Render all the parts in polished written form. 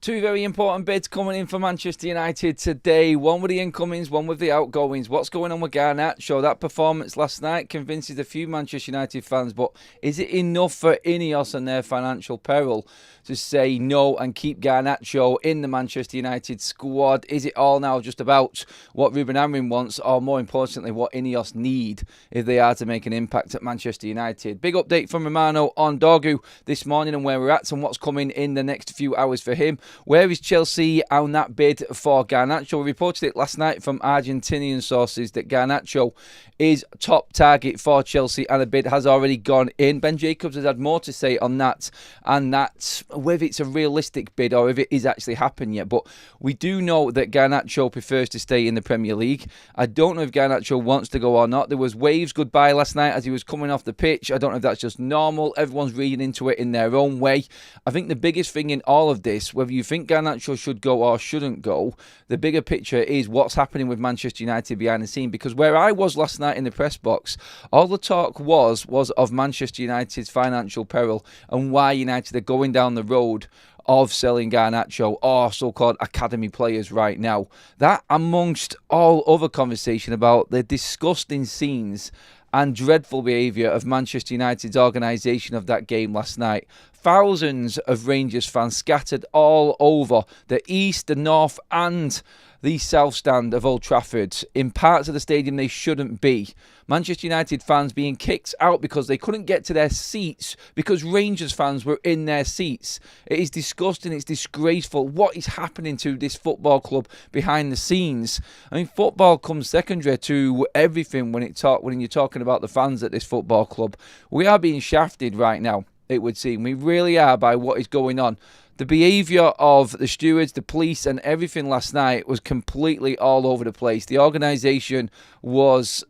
Two very important bids coming in for Manchester United today. One with the incomings, one with the outgoings. What's going on with Garnacho? That performance last night convinces a few Manchester United fans, but is it enough for INEOS and their financial peril to say no and keep Garnacho in the Manchester United squad? Is it all now just about what Ruben Amorim wants, or more importantly, what INEOS need if they are to make an impact at Manchester United? Big update from Romano on Dorgu this morning and where we're at and what's coming in the next few hours for him. Where is Chelsea on that bid for Garnacho? We reported it last night from Argentinian sources that Garnacho is top target for Chelsea and a bid has already gone in. Ben Jacobs has had more to say on that, and that's whether it's a realistic bid or if it is actually happened yet. But we do know that Garnacho prefers to stay in the Premier League. I don't know if Garnacho wants to go or not. There was waves goodbye last night as he was coming off the pitch. I don't know if that's just normal. Everyone's reading into it in their own way. I think the biggest thing in all of this, whether you think Garnacho should go or shouldn't go, the bigger picture is what's happening with Manchester United behind the scene. Because where I was last night in the press box, all the talk was of Manchester United's financial peril and why United are going down the road of selling Garnacho or so-called academy players right now. That amongst all other conversation about the disgusting scenes and dreadful behaviour of Manchester United's organisation of that game last night. Thousands of Rangers fans scattered all over the east, the north and the south stand of Old Trafford in parts of the stadium they shouldn't be. Manchester United fans being kicked out because they couldn't get to their seats because Rangers fans were in their seats. It is disgusting, it's disgraceful. What is happening to this football club behind the scenes? I mean, football comes secondary to everything when you're talking about the fans at this football club. We are being shafted right now, it would seem. We really are by what is going on. The behaviour of the stewards, the police and everything last night was completely all over the place. The organisation was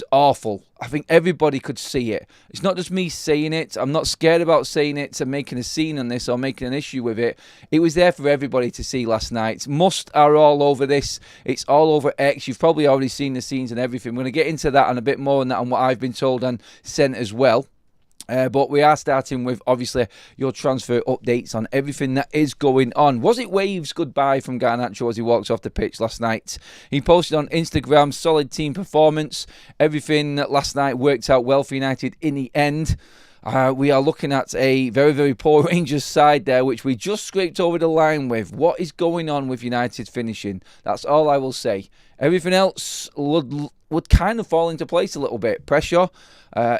awful. I think everybody could see it. It's not just me saying it. I'm not scared about saying it and making a scene on this or making an issue with it. It was there for everybody to see last night. Must are all over this. It's all over X. You've probably already seen the scenes and everything. We're going to get into that and a bit more on that and what I've been told and sent as well. But we are starting with, obviously, your transfer updates on everything that is going on. Was it waves goodbye from Garnacho as he walks off the pitch last night? He posted on Instagram, solid team performance. Everything last night worked out well for United in the end. We are looking at a very, very poor Rangers side there, which we just scraped over the line with. What is going on with United's finishing? That's all I will say. Everything else would kind of fall into place a little bit. Pressure,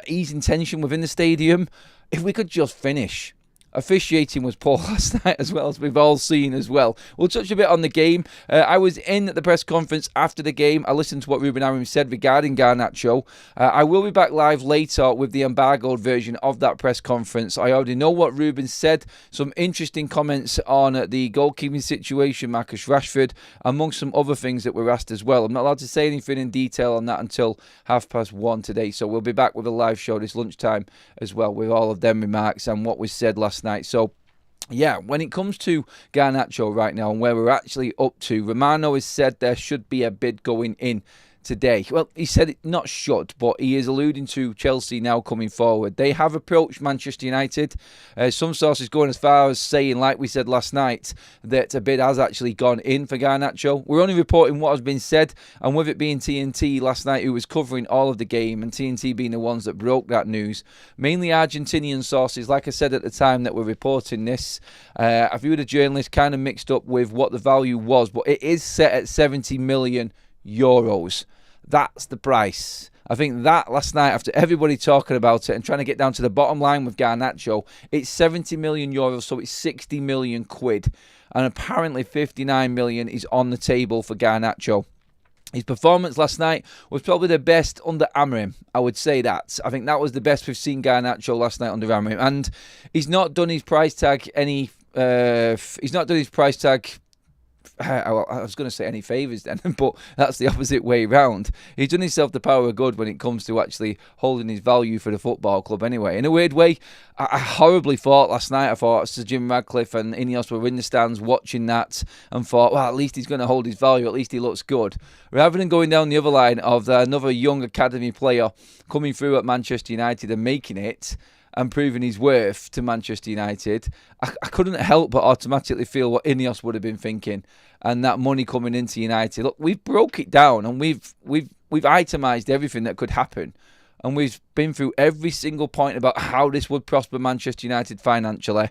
easing tension within the stadium. If we could just finish. Officiating was poor last night as well, as we've all seen as well. We'll touch a bit on the game. I was in at the press conference after the game. I listened to what Ruben Amorim said regarding Garnacho. I will be back live later with the embargoed version of that press conference. I already know what Ruben said. Some interesting comments on the goalkeeping situation, Marcus Rashford, amongst some other things that were asked as well. I'm not allowed to say anything in detail on that until 1:30 today. So we'll be back with a live show this lunchtime as well with all of them remarks and what was said last night. So yeah, when it comes to Garnacho right now and where we're actually up to, Romano has said there should be a bid going in today. Well, he said it not should, but he is alluding to Chelsea now coming forward. They have approached Manchester United. Some sources going as far as saying, like we said last night, that a bid has actually gone in for Garnacho. We're only reporting what has been said, and with it being TNT last night who was covering all of the game, and TNT being the ones that broke that news, mainly Argentinian sources, like I said at the time that we're reporting this, a few of the journalists kind of mixed up with what the value was, but it is set at 70 million euros. That's the price. I think that last night, after everybody talking about it and trying to get down to the bottom line with Garnacho, it's 70 million euros, so it's 60 million quid. And apparently 59 million is on the table for Garnacho. His performance last night was probably the best under Amorim. I would say that. I think that was the best we've seen Garnacho last night under Amorim. And he's not done his price tag I was going to say any favours then, but that's the opposite way round. He's done himself the power of good when it comes to actually holding his value for the football club anyway. In a weird way, I horribly thought last night, I thought Sir Jim Radcliffe and INEOS were in the stands watching that and thought, well, at least he's going to hold his value, at least he looks good. Rather than going down the other line of another young academy player coming through at Manchester United and making it, and proving his worth to Manchester United, I couldn't help but automatically feel what INEOS would have been thinking, and that money coming into United. Look, we've broke it down and we've itemised everything that could happen, and we've been through every single point about how this would prosper Manchester United financially.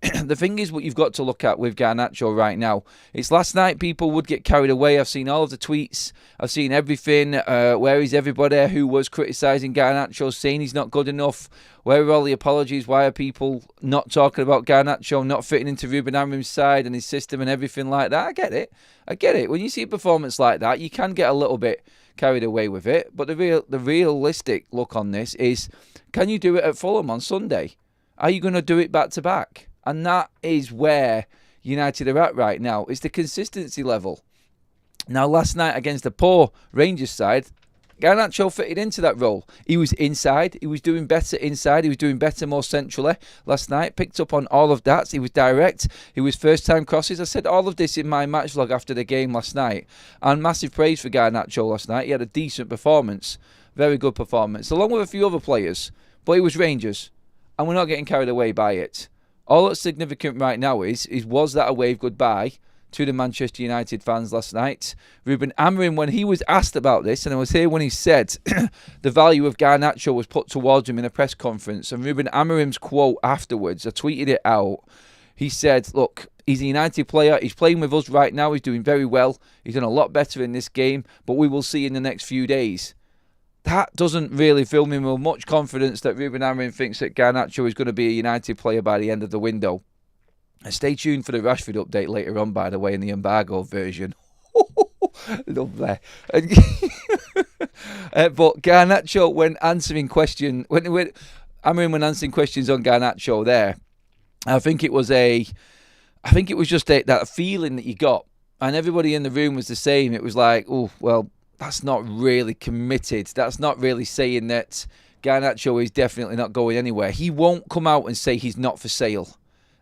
The thing is, what you've got to look at with Garnacho right now, it's last night people would get carried away. I've seen all of the tweets. I've seen everything. Where is everybody who was criticising Garnacho, saying he's not good enough? Where are all the apologies? Why are people not talking about Garnacho not fitting into Ruben Amorim's side and his system and everything like that? I get it. When you see a performance like that, you can get a little bit carried away with it. But the realistic look on this is, can you do it at Fulham on Sunday? Are you going to do it back to back? And that is where United are at right now. It's the consistency level. Now, last night against the poor Rangers side, Garnacho fitted into that role. He was inside. He was doing better inside. He was doing better more centrally last night. Picked up on all of that. He was direct. He was first-time crosses. I said all of this in my match vlog after the game last night. And massive praise for Garnacho last night. He had a decent performance. Very good performance. Along with a few other players. But it was Rangers. And we're not getting carried away by it. All that's significant right now is was that a wave goodbye to the Manchester United fans last night? Ruben Amorim, when he was asked about this, and I was here when he said the value of Garnacho was put towards him in a press conference, and Ruben Amorim's quote afterwards, I tweeted it out, he said, look, he's a United player, he's playing with us right now, he's doing very well, he's done a lot better in this game, but we will see in the next few days. That doesn't really fill me with much confidence that Ruben Amorim thinks that Garnacho is going to be a United player by the end of the window. And stay tuned for the Rashford update later on, by the way, in the IMAGO version. Lovely. But Garnacho, when answering questions, when Amorim when answering questions on Garnacho there, I think it was just that feeling that you got, and everybody in the room was the same. It was like, oh well, that's not really committed. That's not really saying that Garnacho is definitely not going anywhere. He won't come out and say he's not for sale.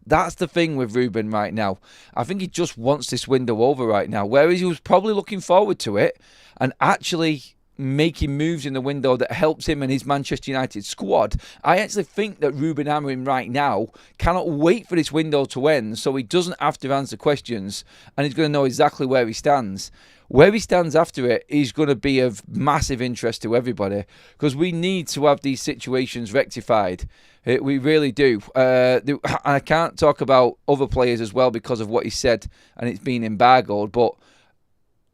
That's the thing with Ruben right now. I think he just wants this window over right now, whereas he was probably looking forward to it and actually making moves in the window that helps him and his Manchester United squad. I actually think that Ruben Amorim right now cannot wait for this window to end so he doesn't have to answer questions and he's going to know exactly where he stands. Where he stands after it is going to be of massive interest to everybody because we need to have these situations rectified. We really do. I can't talk about other players as well because of what he said and it's been embargoed, but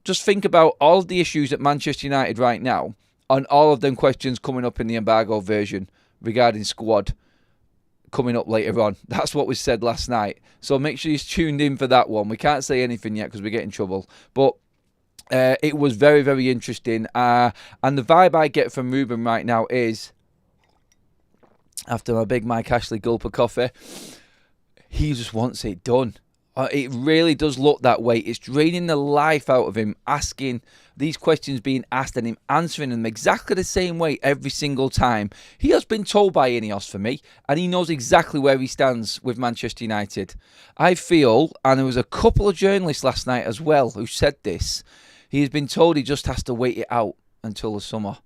just think about all of the issues at Manchester United right now and all of them questions coming up in the embargo version regarding squad coming up later on. That's what was said last night. So make sure you're tuned in for that one. We can't say anything yet because we get in trouble. But it was very, very interesting. And the vibe I get from Ruben right now is, after my big Mike Ashley gulp of coffee, he just wants it done. It really does look that way. It's draining the life out of him, asking these questions being asked and him answering them exactly the same way every single time. He has been told by INEOS for me, and he knows exactly where he stands with Manchester United. I feel, and there was a couple of journalists last night as well who said this, he has been told he just has to wait it out until the summer.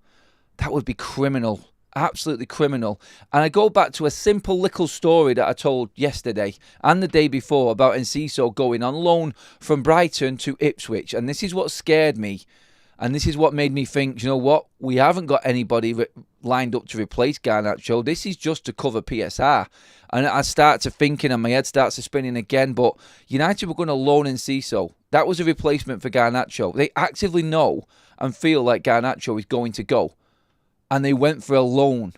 That would be criminal. Absolutely criminal. And I go back to a simple little story that I told yesterday and the day before about Enciso going on loan from Brighton to Ipswich. And this is what scared me. And this is what made me think, you know what? We haven't got anybody lined up to replace Garnacho. This is just to cover PSR. And I start to thinking and my head starts to spinning again. But United were going to loan Enciso. That was a replacement for Garnacho. They actively know and feel like Garnacho is going to go. And they went for a loan,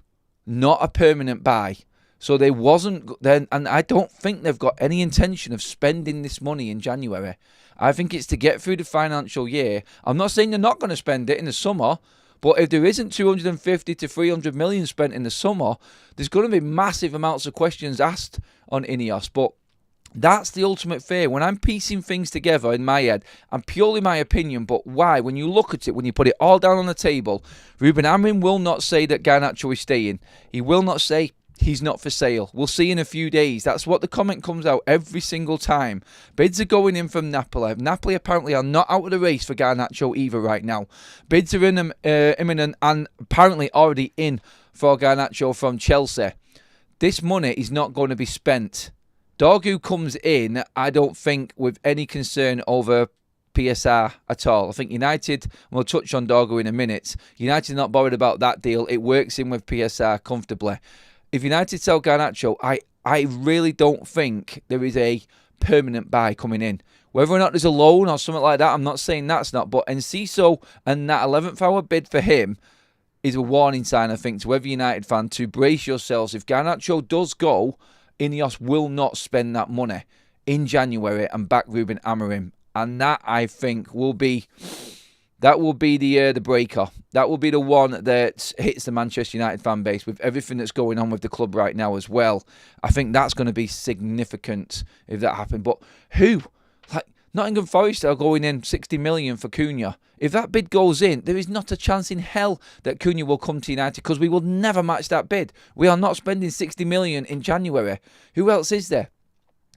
not a permanent buy. So they wasn't then, and I don't think they've got any intention of spending this money in January. I think it's to get through the financial year. I'm not saying they're not going to spend it in the summer, but if there isn't 250 to 300 million spent in the summer, there's going to be massive amounts of questions asked on INEOS. But That's the ultimate fear. When I'm piecing things together in my head, and purely my opinion, but why? When you look at it, when you put it all down on the table, Ruben Amorim will not say that Garnacho is staying. He will not say he's not for sale. We'll see in a few days. That's what the comment comes out every single time. Bids are going in from Napoli. Napoli apparently are not out of the race for Garnacho either right now. Bids are imminent and apparently already in for Garnacho from Chelsea. This money is not going to be spent. Dorgu comes in, I don't think, with any concern over PSR at all. I think United, we'll touch on Dorgu in a minute, United are not bothered about that deal. It works in with PSR comfortably. If United sell Garnacho, I really don't think there is a permanent buy coming in. Whether or not there's a loan or something like that, I'm not saying that's not. But Enciso and that 11th hour bid for him is a warning sign, I think, to every United fan to brace yourselves. If Garnacho does go, INEOS will not spend that money in January and back Ruben Amorim. And that, I think, will be the breaker. That will be the one that hits the Manchester United fan base with everything that's going on with the club right now as well. I think that's going to be significant if that happened. But who? Like, Nottingham Forest are going in 60 million for Cunha. If that bid goes in, there is not a chance in hell that Cunha will come to United because we will never match that bid. We are not spending 60 million in January. Who else is there?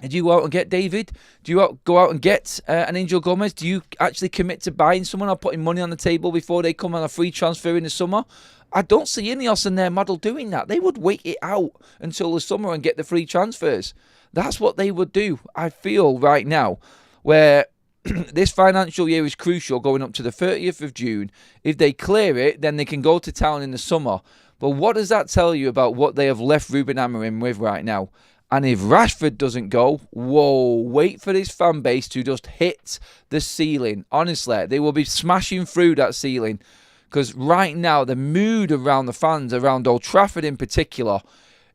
Do you go out and get David? Do you go out and get an Angel Gomez? Do you actually commit to buying someone or putting money on the table before they come on a free transfer in the summer? I don't see INEOS and their model doing that. They would wait it out until the summer and get the free transfers. That's what they would do, I feel, right now, where this financial year is crucial going up to the 30th of June. If they clear it, then they can go to town in the summer. But what does that tell you about what they have left Ruben Amorim with right now? And if Rashford doesn't go, whoa, wait for this fan base to just hit the ceiling. Honestly, they will be smashing through that ceiling. Because right now, the mood around the fans, around Old Trafford in particular,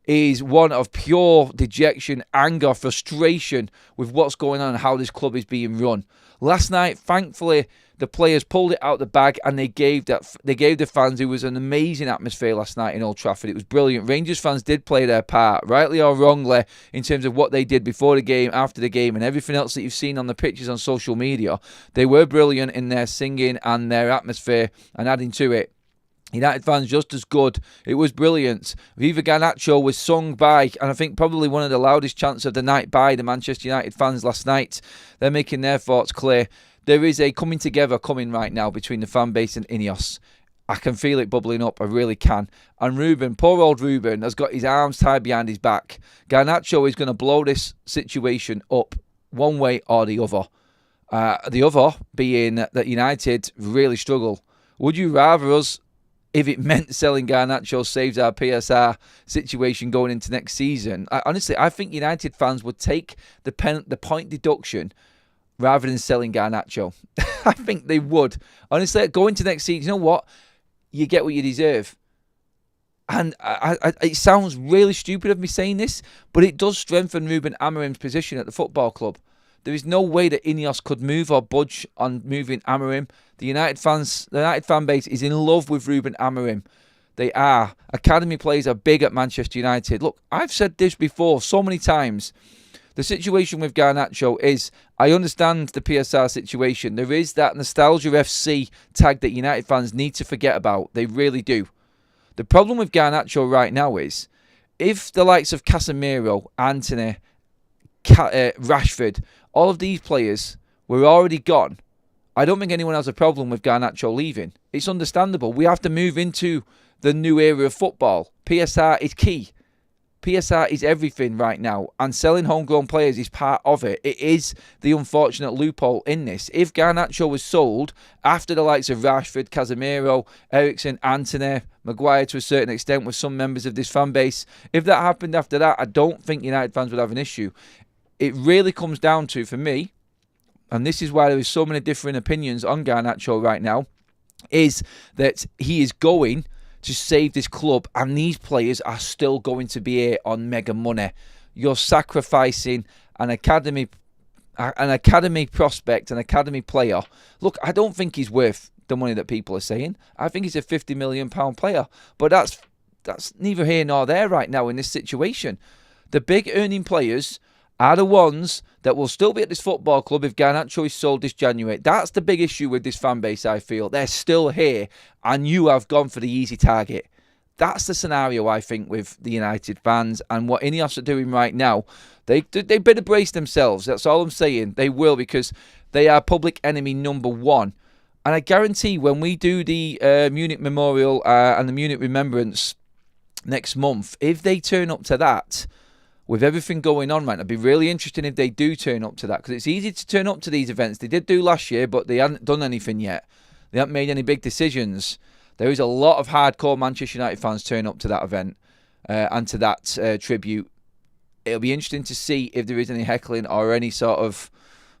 is one of pure dejection, anger, frustration with what's going on and how this club is being run. Last night, thankfully, the players pulled it out the bag and they gave the fans. It was an amazing atmosphere last night in Old Trafford. It was brilliant. Rangers fans did play their part, rightly or wrongly, in terms of what they did before the game, after the game, and everything else that you've seen on the pictures on social media. They were brilliant in their singing and their atmosphere and adding to it. United fans just as good. It was brilliant. Viva Garnacho was sung by, and I think probably one of the loudest chants of the night by the Manchester United fans last night. They're making their thoughts clear. There is a coming together coming right now between the fan base and INEOS. I can feel it bubbling up. I really can. And Ruben, poor old Ruben, has got his arms tied behind his back. Garnacho is going to blow this situation up one way or the other. The other being that United really struggle. Would you rather us, if it meant selling Garnacho saves our PSR situation going into next season? Honestly, I think United fans would take the point deduction rather than selling Garnacho. I think they would. Honestly, going into next season, you know what? You get what you deserve. And it sounds really stupid of me saying this, but it does strengthen Ruben Amorim's position at the football club. There is no way that INEOS could move or budge on moving Amorim. The United fan base is in love with Ruben Amorim. They are. Academy players are big at Manchester United. Look, I've said this before so many times. The situation with Garnacho is, I understand the PSR situation. There is that Nostalgia FC tag that United fans need to forget about. They really do. The problem with Garnacho right now is, if the likes of Casemiro, Antony, Rashford, all of these players were already gone, I don't think anyone has a problem with Garnacho leaving. It's understandable. We have to move into the new era of football. PSR is key. PSR is everything right now, and selling homegrown players is part of it. It is the unfortunate loophole in this. If Garnacho was sold after the likes of Rashford, Casemiro, Eriksen, Antony, Maguire to a certain extent with some members of this fan base, if that happened after that, I don't think United fans would have an issue. It really comes down to, for me, and this is why there is so many different opinions on Garnacho right now, is that he is going to save this club, and these players are still going to be here on mega money. You're sacrificing an academy prospect, an academy player. Look, I don't think he's worth the money that people are saying. I think he's a £50 million player, but that's neither here nor there right now in this situation. The big earning players are the ones that will still be at this football club if Garnacho is sold this January. That's the big issue with this fan base, I feel. They're still here, and you have gone for the easy target. That's the scenario, I think, with the United fans. And what INEOS are doing right now, they better brace themselves. That's all I'm saying. They will, because they are public enemy number one. And I guarantee when we do the Munich Memorial and the Munich Remembrance next month, if they turn up to that, with everything going on right now, it'd be really interesting if they do turn up to that, because it's easy to turn up to these events. They did do last year, but they hadn't done anything yet. They haven't made any big decisions. There is a lot of hardcore Manchester United fans turn up to that event and to that tribute. It'll be interesting to see if there is any heckling or any sort of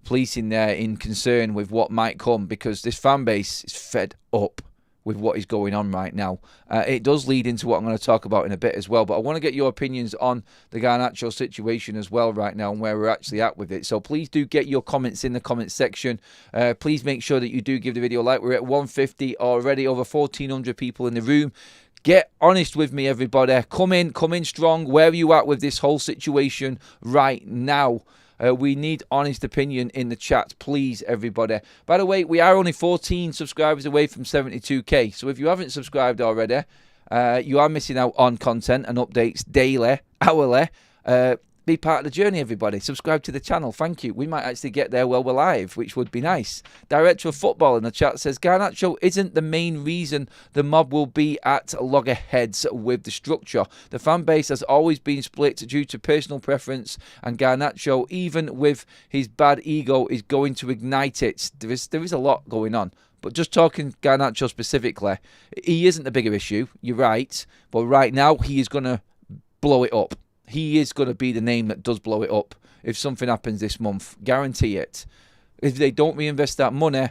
policing there in concern with what might come, because this fan base is fed up with what is going on right now. It does lead into what I'm going to talk about in a bit as well, but I want to get your opinions on the Garnacho situation as well right now and where we're actually at with it. So please do get your comments in the comments section. Please make sure that you do give the video a like. We're at 150 already, over 1,400 people in the room. Get honest with me, everybody. Come in strong. Where are you at with this whole situation right now? We need honest opinion in the chat, please, everybody. By the way, we are only 14 subscribers away from 72k. So if you haven't subscribed already, you are missing out on content and updates daily, hourly. Be part of the journey, everybody. Subscribe to the channel. Thank you. We might actually get there while we're live, which would be nice. Director of Football in the chat says, Garnacho isn't the main reason the mob will be at loggerheads with the structure. The fan base has always been split due to personal preference, and Garnacho, even with his bad ego, is going to ignite it. There is a lot going on. But just talking Garnacho specifically, he isn't the bigger issue. You're right. But right now, he is going to blow it up. He is going to be the name that does blow it up if something happens this month. Guarantee it. If they don't reinvest that money,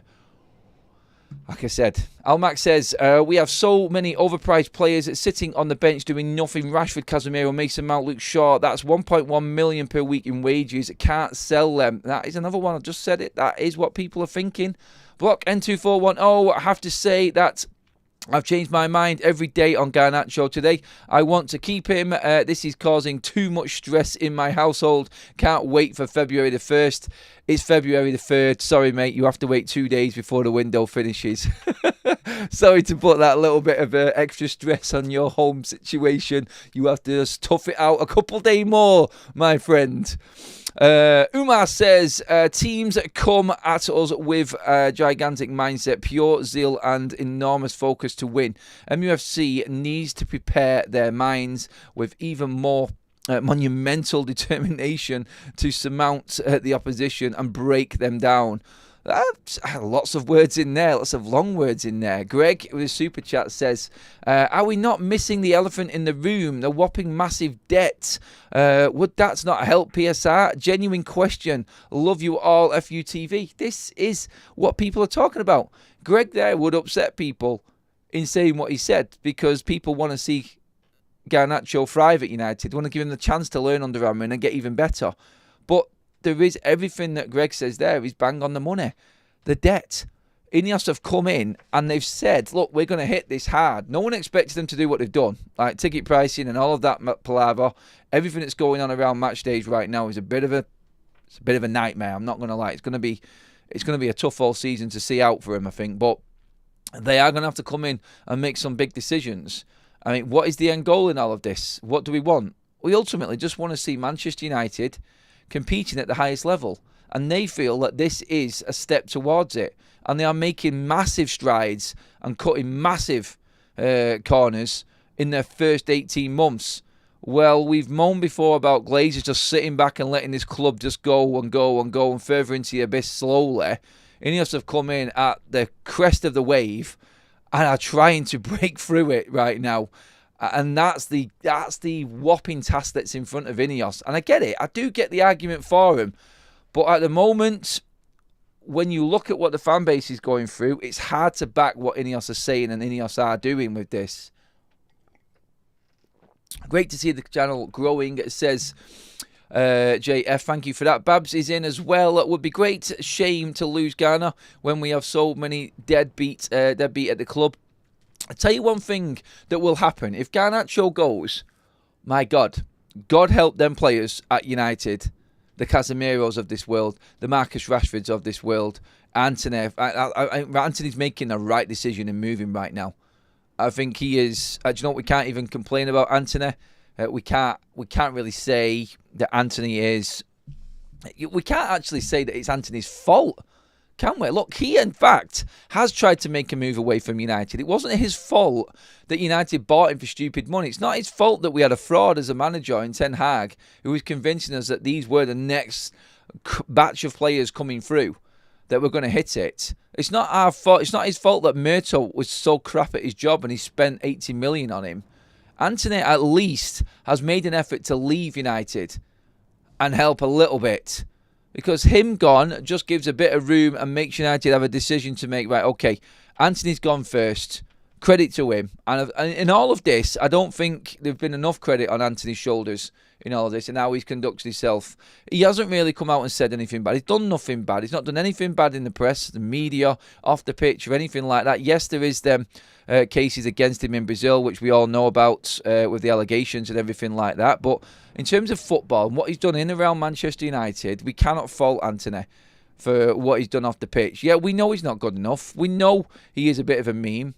like I said, Almac says, we have so many overpriced players sitting on the bench doing nothing. Rashford, Casemiro, Mason Mount, Luke Shaw. That's 1.1 million per week in wages. Can't sell them. That is another one. I just said it. That is what people are thinking. Block N2410. I have to say that I've changed my mind every day on Garnacho today. I want to keep him. This is causing too much stress in my household. Can't wait for February the 1st. It's February the 3rd. Sorry, mate. You have to wait 2 days before the window finishes. Sorry to put that little bit of extra stress on your home situation. You have to just tough it out a couple days more, my friend. Umar says, teams come at us with a gigantic mindset, pure zeal and enormous focus to win. MUFC needs to prepare their minds with even more monumental determination to surmount the opposition and break them down. Lots of words in there, lots of long words in there. Greg with a super chat says, are we not missing the elephant in the room, the whopping massive debt? Would that not help PSR? Genuine question. Love you all, FUTV. This is what people are talking about. Greg there would upset people in saying what he said, because people want to see Garnacho thrive at United. They want to give him the chance to learn under Amrin and get even better. But there is everything that Greg says there is bang on the money. The debt. INEOS have come in and they've said, look, we're going to hit this hard. No one expects them to do what they've done. Like ticket pricing and all of that palaver. Everything that's going on around match days right now is a bit of a nightmare. I'm not going to lie. It's going to be a tough all season to see out for him, I think. But they are going to have to come in and make some big decisions. I mean, what is the end goal in all of this? What do we want? We ultimately just want to see Manchester United competing at the highest level, and they feel that this is a step towards it, and they are making massive strides and cutting massive corners in their first 18 months. Well, we've moaned before about Glazers just sitting back and letting this club just go and go and go and further into the abyss slowly. INEOS have come in at the crest of the wave and are trying to break through it right now. And that's the whopping task that's in front of INEOS. And I get it. I do get the argument for him. But at the moment, when you look at what the fan base is going through, it's hard to back what INEOS are saying and INEOS are doing with this. Great to see the channel growing. It says, JF, thank you for that. Babs is in as well. It would be great shame to lose Ghana when we have so many deadbeat at the club. I'll tell you one thing that will happen. If Garnacho goes, my God, God help them players at United. the Casemiros of this world, the Marcus Rashfords of this world. Antony, Antony's making the right decision and moving right now. I think he is. Do you know what? We can't even complain about Antony. We can't really say that Antony is. We can't actually say that it's Antony's fault, can we? Look, he in fact has tried to make a move away from United. It wasn't his fault that United bought him for stupid money. It's not his fault that we had a fraud as a manager in Ten Hag who was convincing us that these were the next batch of players coming through, that we're going to hit it. It's not our fault. It's not his fault that Murto was so crap at his job and he spent 80 million on him. Antony at least has made an effort to leave United and help a little bit, because him gone just gives a bit of room and makes United have a decision to make. Right, okay, Antony's gone first. Credit to him. And in all of this, I don't think there's been enough credit on Antony's shoulders in all of this and how he's conducted himself. He hasn't really come out and said anything bad. He's done nothing bad. He's not done anything bad in the press, the media, off the pitch or anything like that. Yes, there is them cases against him in Brazil, which we all know about with the allegations and everything like that. But in terms of football and what he's done in and around Manchester United, we cannot fault Antony for what he's done off the pitch. Yeah, we know he's not good enough. We know he is a bit of a meme.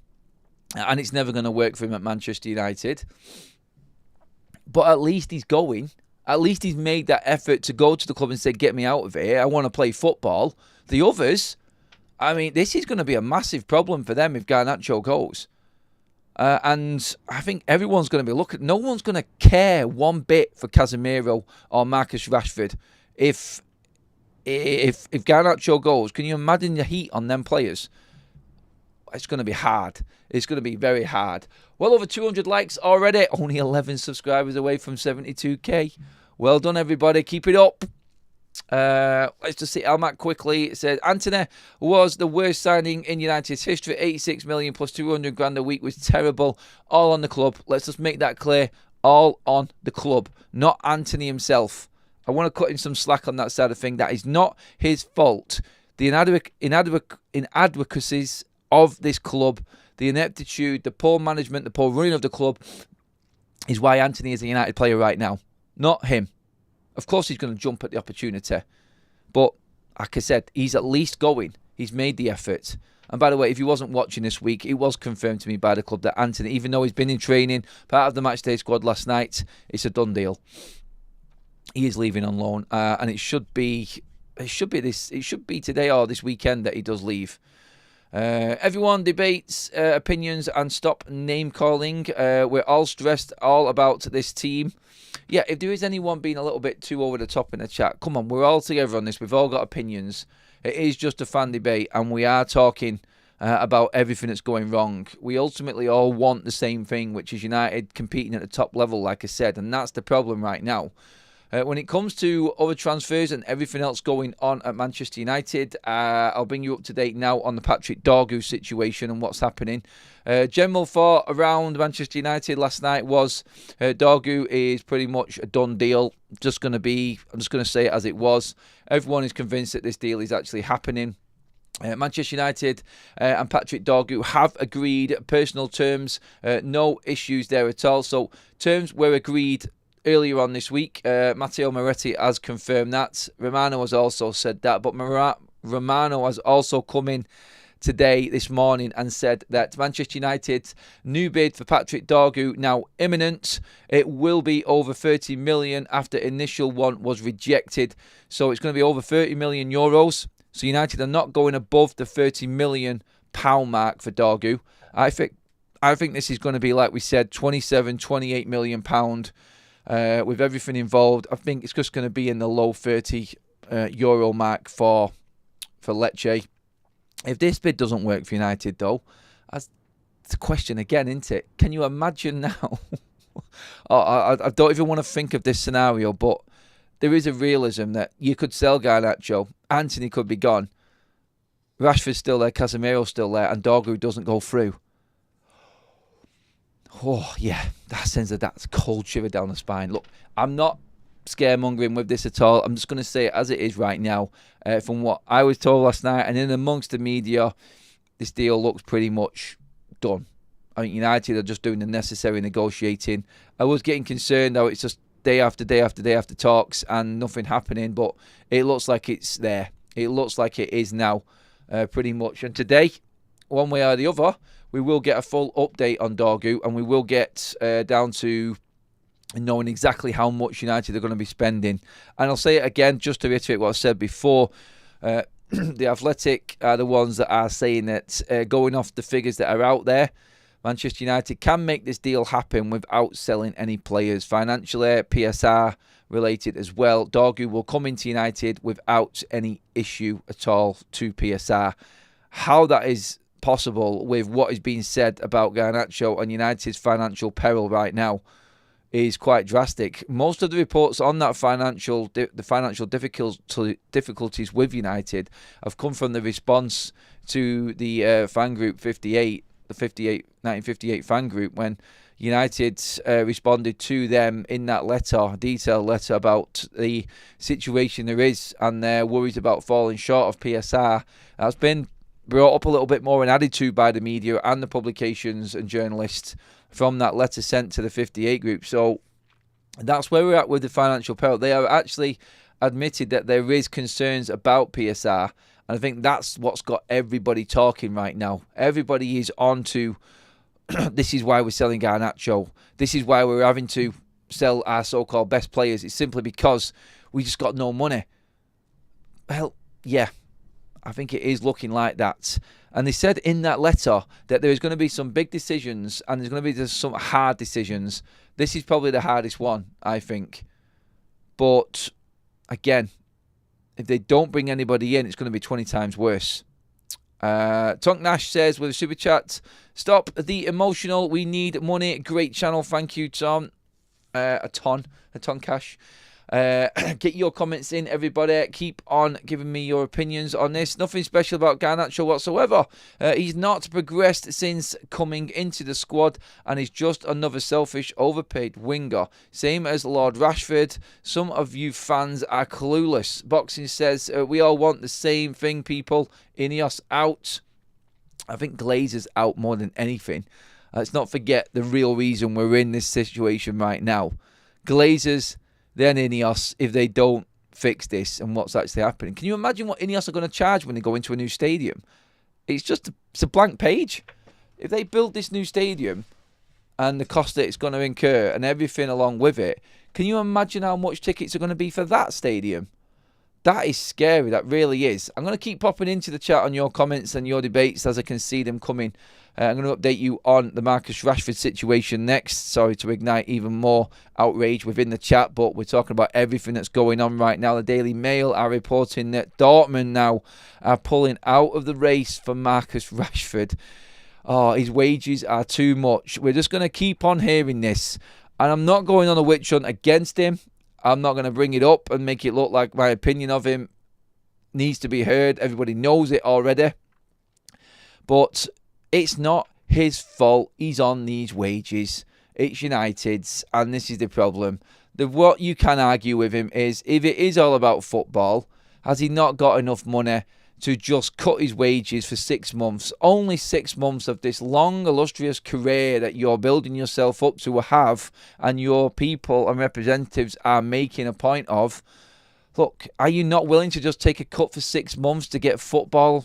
And it's never going to work for him at Manchester United. But at least he's going. At least he's made that effort to go to the club and say, get me out of here. I want to play football. The others, I mean, this is going to be a massive problem for them if Garnacho goes. And I think everyone's going to be looking. No one's going to care one bit for Casemiro or Marcus Rashford if Garnacho goes. Can you imagine the heat on them players? It's going to be hard. It's going to be very hard. Well over 200 likes already. Only 11 subscribers away from 72k. Well done, everybody. Keep it up. Let's just see Almac quickly. It said, Antony was the worst signing in United's history. 86 million plus 200 grand a week was terrible. All on the club. Let's just make that clear. All on the club. Not Antony himself. I want to cut in some slack on that side of thing. That is not his fault. The inadequacies of this club, the ineptitude, the poor management, the poor running of the club is why Antony is a United player right now. Not him. Of course he's going to jump at the opportunity. But, like I said, he's at least going. He's made the effort. And by the way, if you wasn't watching this week, it was confirmed to me by the club that Antony, even though he's been in training, part of the matchday squad last night, it's a done deal. He is leaving on loan. And it should be today or this weekend that he does leave. Everyone debates opinions and stop name calling. We're all stressed all about this team. Yeah, if there is anyone being a little bit too over the top in the chat, come on, we're all together on this. We've all got opinions. It is just a fan debate, and we are talking about everything that's going wrong. We ultimately all want the same thing, which is United competing at the top level, like I said, and that's the problem right now. When it comes to other transfers and everything else going on at Manchester United, I'll bring you up to date now on the Patrick Dorgu situation and what's happening. General thought around Manchester United last night was Dorgu is pretty much a done deal. I'm just going to say it as it was. Everyone is convinced that this deal is actually happening. Manchester United and Patrick Dorgu have agreed personal terms. No issues there at all. So terms were agreed earlier on this week. Matteo Moretti has confirmed that. Romano has also said that. But Romano has also come in today, this morning, and said that Manchester United's new bid for Patrick Dorgu now imminent. It will be over 30 million after initial one was rejected. So it's going to be over 30 million euros. So United are not going above the 30 million pound mark for Dorgu. I think this is going to be, like we said, 27, 28 million pound. With everything involved, I think it's just going to be in the low 30 euro mark for Lecce. If this bid doesn't work for United, though, that's the question again, isn't it? Can you imagine now? I don't even want to think of this scenario, but there is a realism that you could sell Garnacho, Antony could be gone, Rashford's still there, Casemiro's still there, and Dorgu doesn't go through. Oh, yeah, that sends that cold shiver down the spine. Look, I'm not scaremongering with this at all. I'm just going to say it as it is right now. From what I was told last night and in amongst the media, this deal looks pretty much done. I mean, United are just doing the necessary negotiating. I was getting concerned, though. It's just day after day after day after talks and nothing happening, but it looks like it's there. It looks like it is now, pretty much. And today, one way or the other, we will get a full update on Dorgu, and we will get down to knowing exactly how much United are going to be spending. And I'll say it again, just to reiterate what I said before. The Athletic are the ones that are saying that, going off the figures that are out there, Manchester United can make this deal happen without selling any players. Financially, PSR related as well. Dorgu will come into United without any issue at all to PSR. How that is possible with what is being said about Garnacho and United's financial peril right now is quite drastic. Most of the reports on that financial difficulties with United have come from the response to the fan group 58, the 1958 fan group, when United responded to them in that letter, detailed letter about the situation there is and their worries about falling short of PSR. That's been brought up a little bit more and added to by the media and the publications and journalists from that letter sent to the 58 group. So that's where we're at with the financial peril. They have actually admitted that there is concerns about PSR, and I think that's what's got everybody talking right now. Everybody is on to this is why we're selling Garnacho. This is why we're having to sell our so-called best players. It's simply because we just got no money. Well, yeah, I think it is looking like that. And they said in that letter that there is going to be some big decisions and there's going to be some hard decisions. This is probably the hardest one, I think. But again, if they don't bring anybody in, it's going to be 20 times worse. Tonk Nash says with a super chat, stop the emotional, we need money. Great channel, thank you, Tom. A ton cash. Get your comments in, everybody. Keep on giving me your opinions on this. Nothing special about Garnacho whatsoever. He's not progressed since coming into the squad, and he's just another selfish, overpaid winger. Same as Lord Rashford. Some of you fans are clueless. Boxing says we all want the same thing, people. INEOS out. I think Glazer's out more than anything. Let's not forget the real reason we're in this situation right now. Glazers, then INEOS, if they don't fix this and what's actually happening. Can you imagine what INEOS are going to charge when they go into a new stadium? It's a blank page. If they build this new stadium and the cost that it's going to incur and everything along with it, can you imagine how much tickets are going to be for that stadium? That is scary. That really is. I'm going to keep popping into the chat on your comments and your debates as I can see them coming. I'm going to update you on the Marcus Rashford situation next. Sorry to ignite even more outrage within the chat, but we're talking about everything that's going on right now. The Daily Mail are reporting that Dortmund now are pulling out of the race for Marcus Rashford. Oh, his wages are too much. We're just going to keep on hearing this. And I'm not going on a witch hunt against him. I'm not going to bring it up and make it look like my opinion of him needs to be heard. Everybody knows it already. But it's not his fault. He's on these wages. It's United's, and this is the problem. What you can argue with him is, if it is all about football, has he not got enough money to just cut his wages for 6 months? Only 6 months of this long, illustrious career that you're building yourself up to have, and your people and representatives are making a point of. Look, are you not willing to just take a cut for 6 months to get football?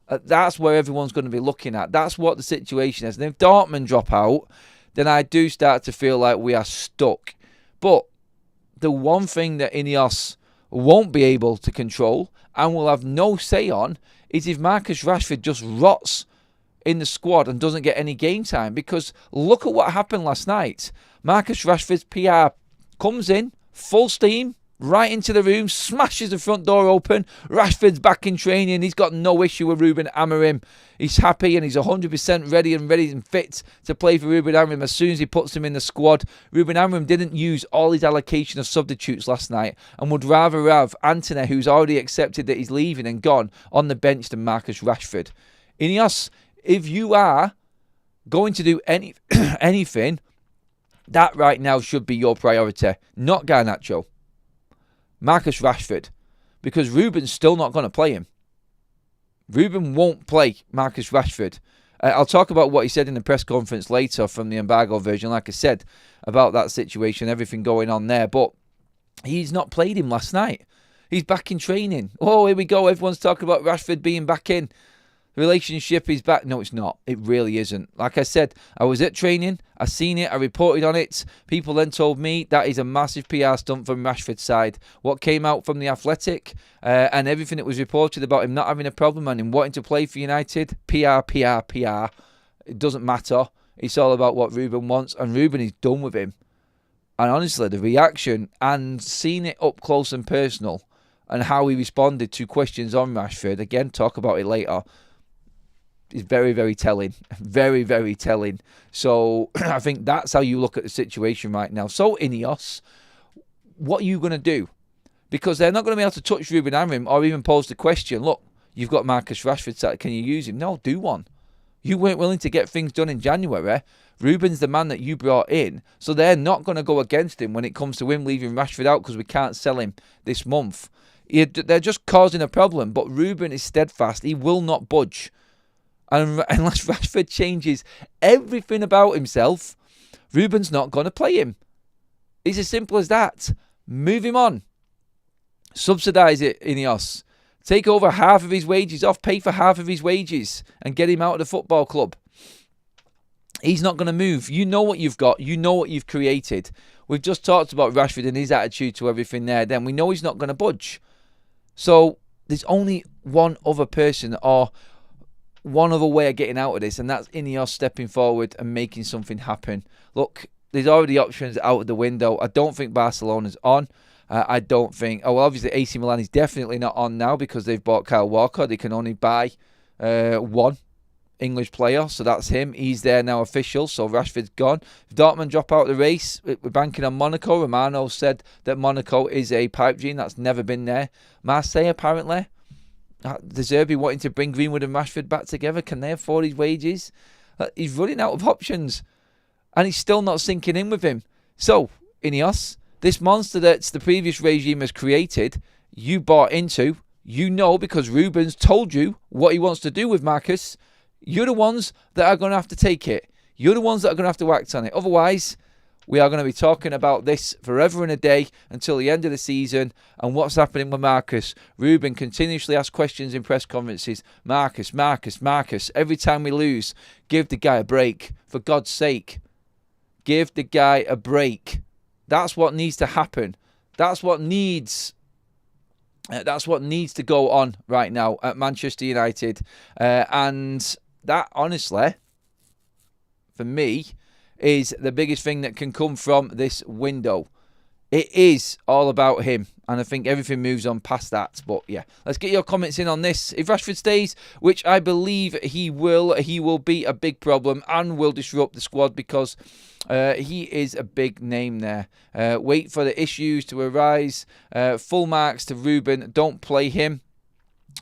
That's where everyone's going to be looking at. That's what the situation is. And if Dortmund drop out, then I do start to feel like we are stuck. But the one thing that INEOS won't be able to control and will have no say on is if Marcus Rashford just rots in the squad and doesn't get any game time. Because look at what happened last night. Marcus Rashford's PR comes in, full steam, right into the room, smashes the front door open. Rashford's back in training. He's got no issue with Ruben Amorim. He's happy and he's 100% ready and fit to play for Ruben Amorim as soon as he puts him in the squad. Ruben Amorim didn't use all his allocation of substitutes last night and would rather have Antony, who's already accepted that he's leaving and gone, on the bench than Marcus Rashford. INEOS, if you are going to do anything, that right now should be your priority, not Garnacho. Marcus Rashford, because Ruben's still not going to play him. Ruben won't play Marcus Rashford. I'll talk about what he said in the press conference later from the IMAGO version, like I said, about that situation, everything going on there. But he's not played him last night. He's back in training. Oh, here we go. Everyone's talking about Rashford being back in. The relationship is back. No, it's not. It really isn't. Like I said, I was at training. I seen it. I reported on it. People then told me that is a massive PR stunt from Rashford's side. What came out from the Athletic and everything that was reported about him not having a problem and him wanting to play for United, PR. It doesn't matter. It's all about what Ruben wants, and Ruben is done with him. And honestly, the reaction and seeing it up close and personal and how he responded to questions on Rashford, again, talk about it later, is very, very telling. Very, very telling. So I think that's how you look at the situation right now. So, INEOS, what are you going to do? Because they're not going to be able to touch Ruben Amorim or even pose the question, look, you've got Marcus Rashford, can you use him? No, do one. You weren't willing to get things done in January. Ruben's the man that you brought in. So they're not going to go against him when it comes to him leaving Rashford out because we can't sell him this month. They're just causing a problem. But Ruben is steadfast. He will not budge. And unless Rashford changes everything about himself, Ruben's not going to play him. It's as simple as that. Move him on. Subsidise it, INEOS. Take over half of his wages off, pay for half of his wages, and get him out of the football club. He's not going to move. You know what you've got. You know what you've created. We've just talked about Rashford and his attitude to everything there. Then we know he's not going to budge. So there's only one other person or one other way of getting out of this, and that's INEOS stepping forward and making something happen. Look, there's already options out of the window. I don't think Barcelona's on. I don't think... Oh, well, obviously AC Milan is definitely not on now because they've bought Kyle Walker. They can only buy one English player, so that's him. He's there now official, so Rashford's gone. If Dortmund drop out the race, we're banking on Monaco. Romano said that Monaco is a pipe dream. That's never been there. Marseille, apparently. De Zerbi wanting to bring Greenwood and Rashford back together. Can they afford his wages? He's running out of options. And he's still not sinking in with him. So, INEOS, this monster that the previous regime has created, you bought into, you know because Ruben's told you what he wants to do with Marcus. You're the ones that are going to have to take it. You're the ones that are going to have to act on it. Otherwise, we are going to be talking about this forever and a day until the end of the season and what's happening with Marcus. Ruben continuously asks questions in press conferences. Marcus. Every time we lose, give the guy a break. For God's sake, give the guy a break. That's what needs to happen. That's what needs to go on right now at Manchester United. And that, honestly, for me, is the biggest thing that can come from this window. It is all about him, and I think everything moves on past that. But yeah, let's get your comments in on this. If Rashford stays, which I believe he will be a big problem and will disrupt the squad because he is a big name there. Wait for the issues to arise. Full marks to Ruben. Don't play him.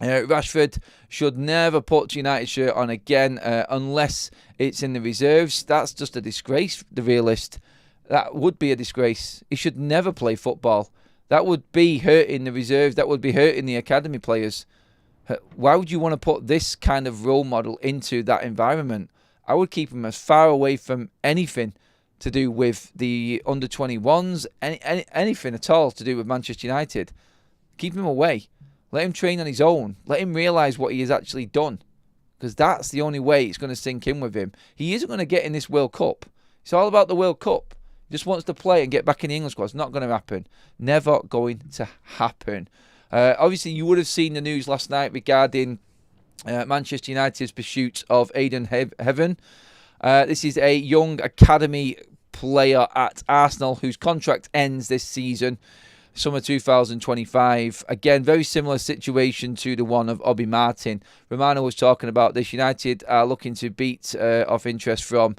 Rashford should never put United shirt on again unless it's in the reserves. That's just a disgrace, the realist. That would be a disgrace. He should never play football. That would be hurting the reserves. That would be hurting the academy players. Why would you want to put this kind of role model into that environment? I would keep him as far away from anything to do with the under-21s, anything at all to do with Manchester United. Keep him away. Let him train on his own. Let him realise what he has actually done. Because that's the only way it's going to sink in with him. He isn't going to get in this World Cup. It's all about the World Cup. He just wants to play and get back in the England squad. It's not going to happen. Never going to happen. Obviously, you would have seen the news last night regarding Manchester United's pursuit of Aiden Heaven. This is a young academy player at Arsenal whose contract ends this season. Summer 2025. Again, very similar situation to the one of Obi Martin. Romano was talking about this. United are looking to beat off interest from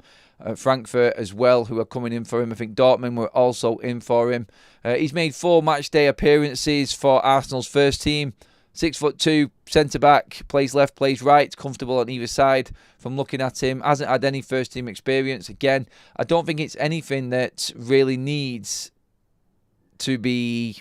Frankfurt as well, who are coming in for him. I think Dortmund were also in for him. He's made 4 matchday appearances for Arsenal's first team. 6'2", centre-back, plays left, plays right, comfortable on either side from looking at him. Hasn't had any first-team experience. Again, I don't think it's anything that really needs to be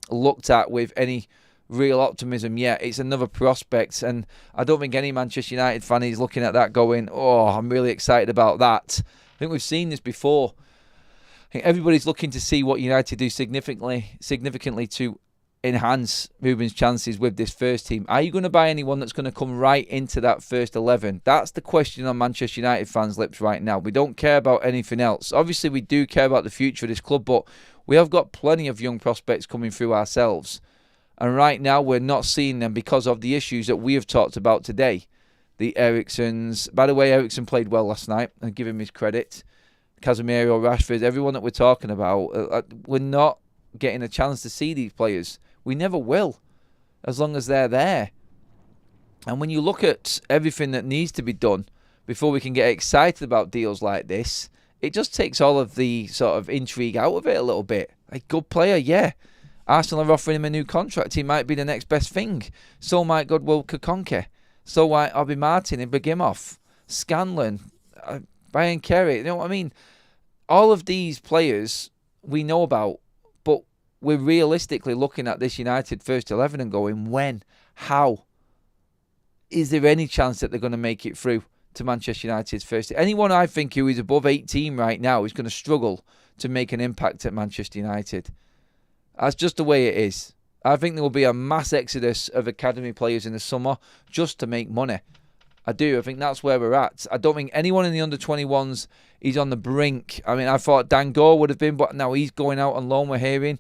looked at with any real optimism yet. It's another prospect, and I don't think any Manchester United fan is looking at that going, oh, I'm really excited about that. I think we've seen this before. I think everybody's looking to see what United do significantly to enhance Ruben's chances with this first team. Are you going to buy anyone that's going to come right into that first 11? That's the question on Manchester United fans' lips right now. We don't care about anything else. Obviously, we do care about the future of this club, but we have got plenty of young prospects coming through ourselves. And right now, we're not seeing them because of the issues that we have talked about today. The Erikssons. By the way, Eriksson played well last night. I give him his credit. Casemiro, Rashford, everyone that we're talking about. We're not getting a chance to see these players. We never will, as long as they're there. And when you look at everything that needs to be done before we can get excited about deals like this, it just takes all of the sort of intrigue out of it a little bit. A good player, yeah. Arsenal are offering him a new contract. He might be the next best thing. So might Godwill Kakonke. So might Obi Martin and Begimoff. Scanlon. Brian Kerry. You know what I mean? All of these players we know about, but we're realistically looking at this United first 11 and going, when? How? Is there any chance that they're going to make it through to Manchester United's first? Anyone I think who is above 18 right now is going to struggle to make an impact at Manchester United. That's just the way it is. I think there will be a mass exodus of academy players in the summer just to make money. I do. I think that's where we're at. I don't think anyone in the under-21s is on the brink. I mean, I thought Dan Gore would have been, but now he's going out on loan, we're hearing.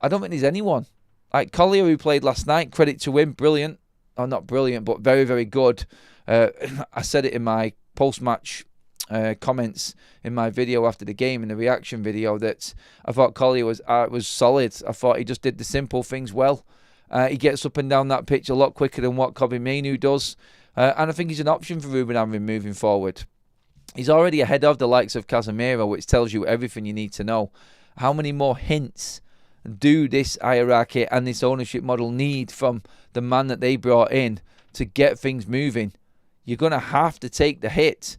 I don't think there's anyone. Like Collier, who played last night, credit to him, brilliant. Oh, not brilliant, but very, very good. I said it in my post-match comments in my video after the game, in the reaction video, that I thought Collier was solid. I thought he just did the simple things well. He gets up and down that pitch a lot quicker than what Kobbie Mainoo does. And I think he's an option for Ruben Amorim moving forward. He's already ahead of the likes of Casemiro, which tells you everything you need to know. How many more hints do this hierarchy and this ownership model need from the man that they brought in to get things moving? You're going to have to take the hit.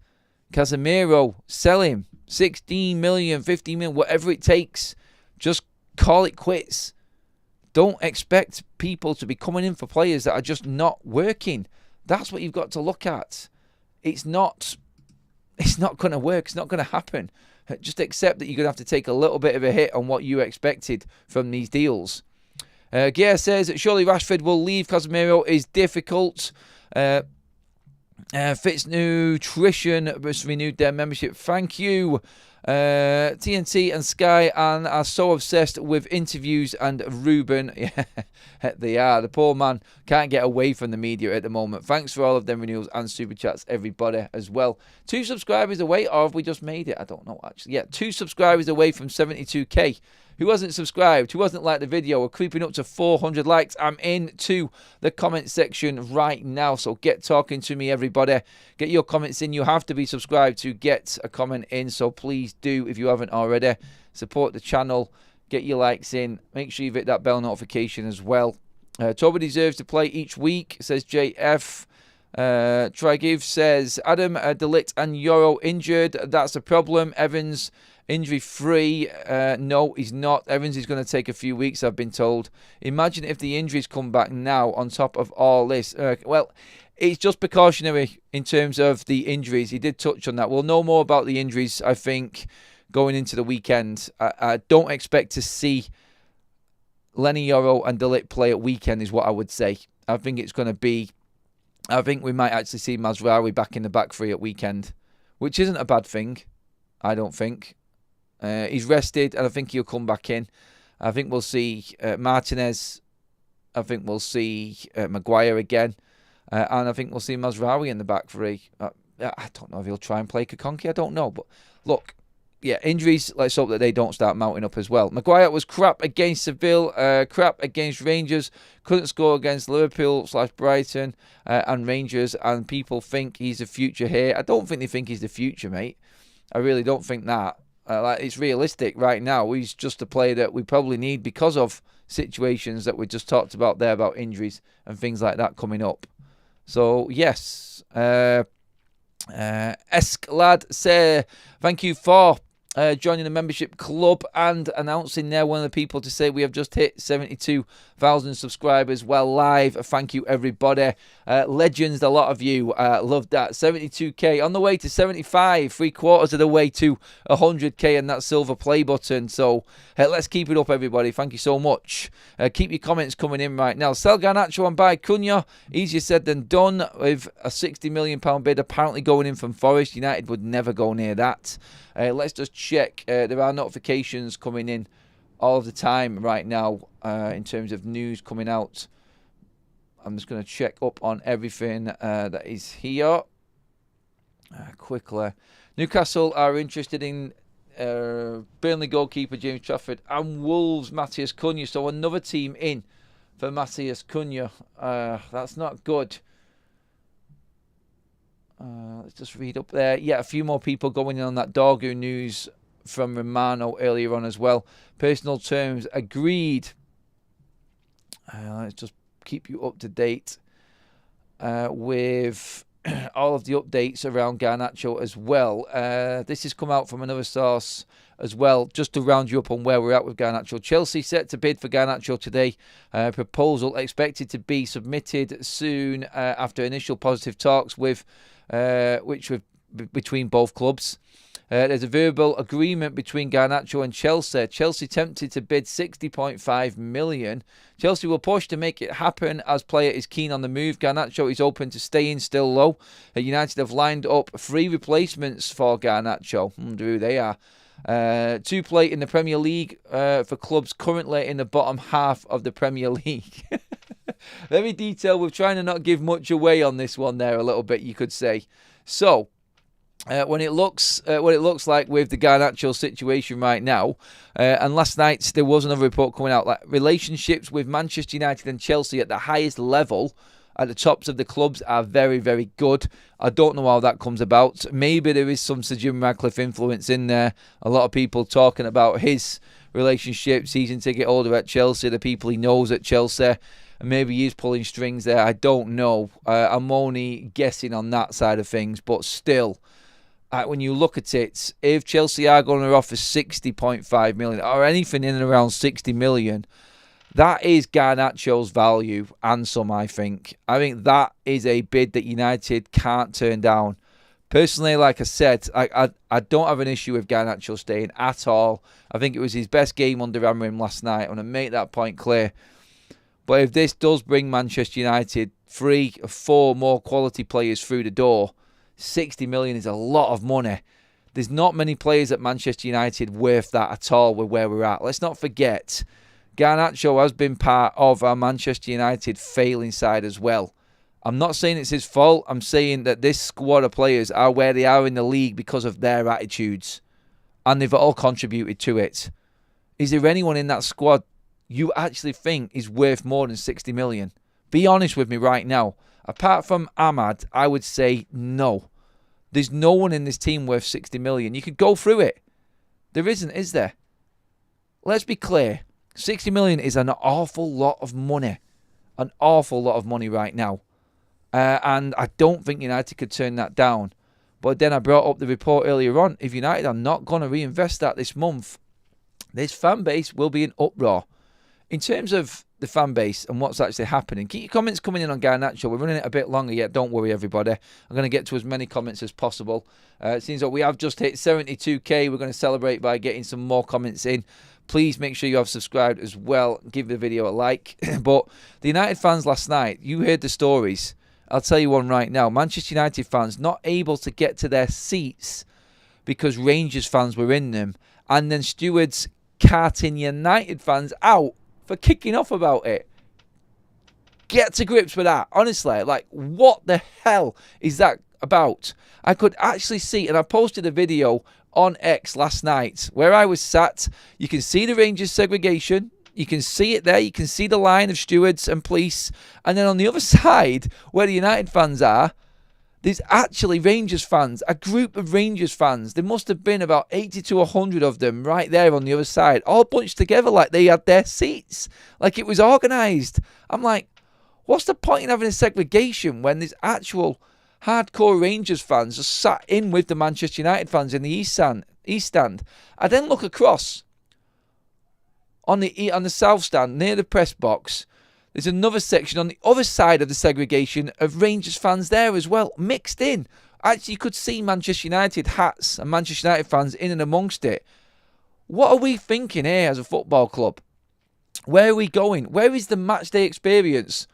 Casemiro, sell him. 16 million, 15 million, whatever it takes. Just call it quits. Don't expect people to be coming in for players that are just not working. That's what you've got to look at. It's not going to work. It's not going to happen. Just accept that you're going to have to take a little bit of a hit on what you expected from these deals. Gear says, surely Rashford will leave. Casemiro is difficult. Fitz Nutrition has renewed their membership. Thank you. TNT and Sky and are so obsessed with interviews and Ruben. Yeah, they are. The poor man can't get away from the media at the moment. Thanks for all of them renewals and super chats, everybody, as well. 2 subscribers away, or have we just made it? I don't know, actually. Yeah, 2 subscribers away from 72k. Who hasn't subscribed? Who hasn't liked the video? We're creeping up to 400 likes. I'm into the comment section right now, so get talking to me, everybody. Get your comments in. You have to be subscribed to get a comment in, so please do if you haven't already. Support the channel. Get your likes in. Make sure you hit that bell notification as well. Toby deserves to play each week, says JF. Trigiv says, Adam, De Ligt and Euro injured. That's a problem. Evans injury-free. No, he's not. Evans is going to take a few weeks, I've been told. Imagine if the injuries come back now on top of all this. Well, it's just precautionary in terms of the injuries. He did touch on that. We'll know more about the injuries, I think, going into the weekend. I don't expect to see Lenny Yoro and De Ligt play at weekend, is what I would say. I think it's going to be... I think we might actually see Mazraoui back in the back three at weekend, which isn't a bad thing, I don't think. He's rested, and I think he'll come back in. I think we'll see Martinez. I think we'll see Maguire again. And I think we'll see Mazraoui in the back three. I don't know if he'll try and play Kakonki. I don't know. But look, yeah, injuries, let's hope that they don't start mounting up as well. Maguire was crap against Seville, crap against Rangers. Couldn't score against Liverpool/Brighton and Rangers. And people think he's the future here. I don't think they think he's the future, mate. I really don't think that. It's realistic right now. He's just a player that we probably need because of situations that we just talked about there, about injuries and things like that coming up. So, yes. Esklad say, thank you for joining the membership club and announcing there one of the people to say we have just hit 72,000 subscribers well live. Thank you, everybody. Legends, a lot of you. Loved that. 72k on the way to 75, 3/4 of the way to 100k and that silver play button. So let's keep it up, everybody. Thank you so much. Keep your comments coming in right now. Sell Garnacho and buy Cunha. Easier said than done with a £60 million bid apparently going in from Forest. United would never go near that. Let's just check. There are notifications coming in all of the time right now in terms of news coming out. I'm just going to check up on everything that is here quickly. Newcastle are interested in Burnley goalkeeper James Trafford and Wolves Matheus Cunha. So another team in for Matheus Cunha. That's not good. Let's just read up there. Yeah, a few more people going in on that Dorgu news from Romano earlier on as well. Personal terms agreed. Let's just keep you up to date with all of the updates around Garnacho as well. This has come out from another source as well, just to round you up on where we're at with Garnacho. Chelsea set to bid for Garnacho today. Proposal expected to be submitted soon after initial positive talks with between both clubs. There's a verbal agreement between Garnacho and Chelsea. Chelsea tempted to bid 60.5 million. Chelsea will push to make it happen as player is keen on the move. Garnacho is open to staying still low. United have lined up 3 replacements for Garnacho. Wonder who they are. 2 play in the Premier League for clubs currently in the bottom half of the Premier League. Very detailed. We're trying to not give much away on this one there a little bit, you could say. So, what it looks like with the Garnacho situation right now, and last night there was another report coming out, like relationships with Manchester United and Chelsea at the highest level, at the tops of the clubs, are very, very good. I don't know how that comes about. Maybe there is some Sir Jim Ratcliffe influence in there. A lot of people talking about his relationship, season ticket holder at Chelsea, the people he knows at Chelsea. And maybe he is pulling strings there. I don't know. I'm only guessing on that side of things. But still, when you look at it, if Chelsea are going to offer 60.5 million or anything in and around 60 million, that is Garnacho's value and some, I think. I think that is a bid that United can't turn down. Personally, like I said, I don't have an issue with Garnacho staying at all. I think it was his best game under Amorim last night. I want to make that point clear. But if this does bring Manchester United 3 or 4 more quality players through the door, 60 million is a lot of money. There's not many players at Manchester United worth that at all with where we're at. Let's not forget, Garnacho has been part of our Manchester United failing side as well. I'm not saying it's his fault. I'm saying that this squad of players are where they are in the league because of their attitudes. And they've all contributed to it. Is there anyone in that squad you actually think is worth more than 60 million? Be honest with me right now. Apart from Ahmad, I would say no. There's no one in this team worth 60 million. You could go through it. There isn't, is there? Let's be clear. 60 million is an awful lot of money. An awful lot of money right now. And I don't think United could turn that down. But then I brought up the report earlier on. If United are not going to reinvest that this month, this fan base will be in uproar. In terms of the fan base and what's actually happening, keep your comments coming in on Garnacho. We're running it a bit longer yet. Don't worry, everybody. I'm going to get to as many comments as possible. It seems like we have just hit 72k. We're going to celebrate by getting some more comments in. Please make sure you have subscribed as well. Give the video a like. But the United fans last night, you heard the stories. I'll tell you one right now. Manchester United fans not able to get to their seats because Rangers fans were in them. And then stewards carting United fans out for kicking off about it. Get to grips with that. Honestly, like, what the hell is that about? I could actually see, and I posted a video on X last night where I was sat. You can see the Rangers segregation. You can see it there. You can see the line of stewards and police. And then on the other side, where the United fans are, there's actually Rangers fans, a group of Rangers fans. There must have been about 80 to 100 of them right there on the other side, all bunched together like they had their seats, like it was organised. I'm like, what's the point in having a segregation when there's actual hardcore Rangers fans just sat in with the Manchester United fans in the East East stand. I then look across on the South stand near the press box. There's another section on the other side of the segregation of Rangers fans there as well, mixed in. Actually, you could see Manchester United hats and Manchester United fans in and amongst it. What are we thinking here as a football club? Where are we going? Where is the match day experience?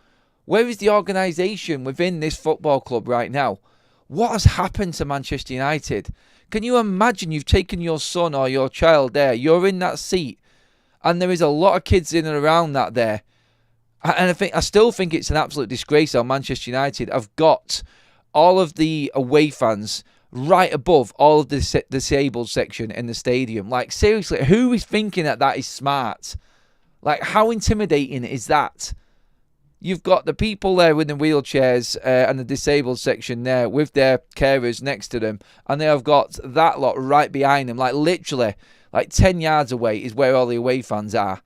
Where is the organisation within this football club right now? What has happened to Manchester United? Can you imagine you've taken your son or your child there, you're in that seat, and there is a lot of kids in and around that there. And I still think it's an absolute disgrace how Manchester United have got all of the away fans right above all of the disabled section in the stadium. Like, seriously, who is thinking that is smart? Like, how intimidating is that? You've got the people there in the wheelchairs and the disabled section there with their carers next to them. And they have got that lot right behind them. Like, literally, like 10 yards away is where all the away fans are.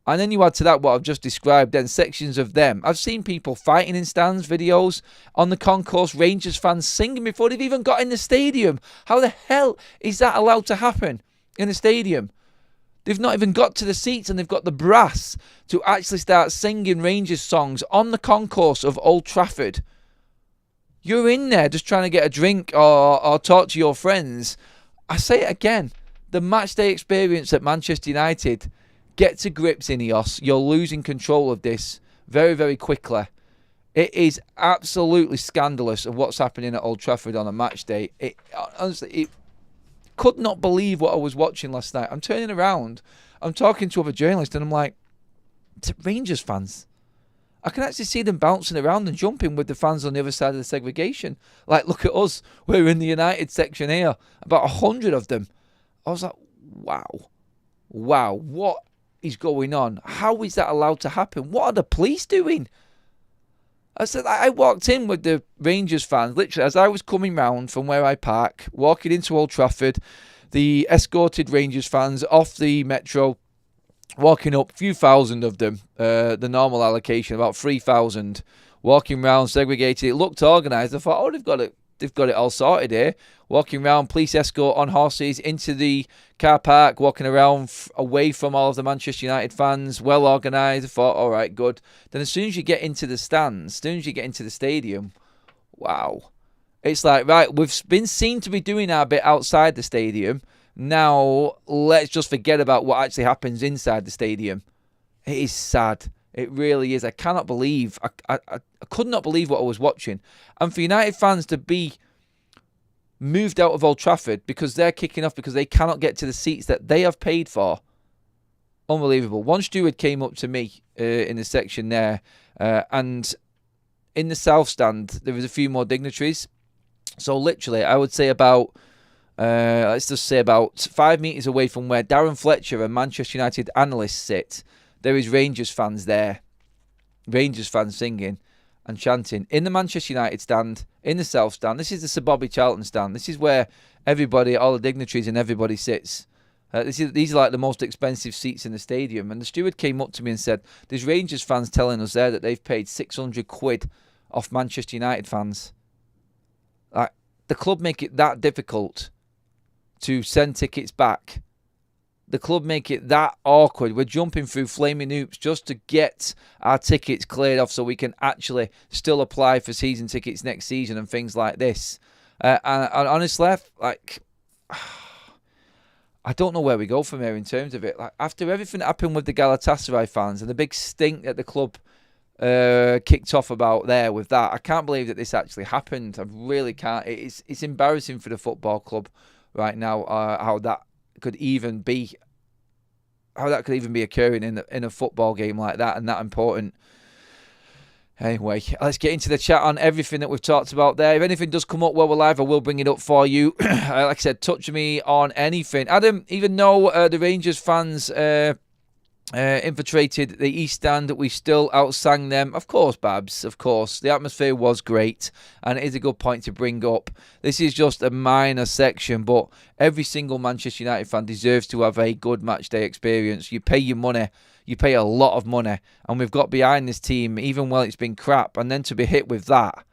And then you add to that what I've just described, then sections of them. I've seen people fighting in stands, videos on the concourse, Rangers fans singing before they've even got in the stadium. How the hell is that allowed to happen in the stadium? They've not even got to the seats and they've got the brass to actually start singing Rangers songs on the concourse of Old Trafford. You're in there just trying to get a drink or talk to your friends. I say it again, the matchday experience at Manchester United, get to grips, INEOS. You're losing control of this very, very quickly. It is absolutely scandalous of what's happening at Old Trafford on a match day. Honestly, could not believe what I was watching last night. I'm turning around, I'm talking to other journalists, and I'm like, it's Rangers fans. I can actually see them bouncing around and jumping with the fans on the other side of the segregation. Like, look at us. We're in the United section here. About 100 of them. I was like, wow. Wow, what is going on? How is that allowed to happen? What are the police doing? I said, I walked in with the Rangers fans, literally, as I was coming round from where I park, walking into Old Trafford, the escorted Rangers fans off the metro, walking up, a few thousand of them, the normal allocation, about 3,000, walking round, segregated. It looked organised. I thought, oh, they've got it all sorted here. Walking around, police escort on horses into the car park, walking around away from all of the Manchester United fans, well organised. I thought, all right, good. Then as soon as you get into the stands, as soon as you get into the stadium, wow. It's like, right, we've been seen to be doing our bit outside the stadium. Now, let's just forget about what actually happens inside the stadium. It is sad. It really is. I cannot believe, I could not believe what I was watching. And for United fans to be moved out of Old Trafford because they're kicking off because they cannot get to the seats that they have paid for. Unbelievable. One steward came up to me in the section there, and in the south stand, there was a few more dignitaries. So literally, I would say about, let's just say about 5 metres away from where Darren Fletcher and Manchester United analysts sit, there is Rangers fans there. Rangers fans singing and chanting in the Manchester United stand, in the South stand. This is the Sir Bobby Charlton stand. This is where everybody, all the dignitaries and everybody sits. These are like the most expensive seats in the stadium. And the steward came up to me and said, there's Rangers fans telling us there that they've paid 600 quid off Manchester United fans. Like, the club make it that difficult to send tickets back. The club make it that awkward. We're jumping through flaming hoops just to get our tickets cleared off so we can actually still apply for season tickets next season and things like this. And honestly, like, I don't know where we go from here in terms of it. Like, after everything that happened with the Galatasaray fans and the big stink that the club kicked off about there with that, I can't believe that this actually happened. I really can't. It's embarrassing for the football club right now, how that could even be occurring in a football game like that and that important. Anyway, let's get into the chat on everything that we've talked about there. If anything does come up while we're live, I will bring it up for you. Like I said, touch me on anything. Adam, even though the Rangers fans infiltrated the East Stand, we still outsang them. Of course, Babs, of course. The atmosphere was great, and it is a good point to bring up. This is just a minor section, but every single Manchester United fan deserves to have a good match day experience. You pay your money. You pay a lot of money, and we've got behind this team, even while it's been crap, and then to be hit with that,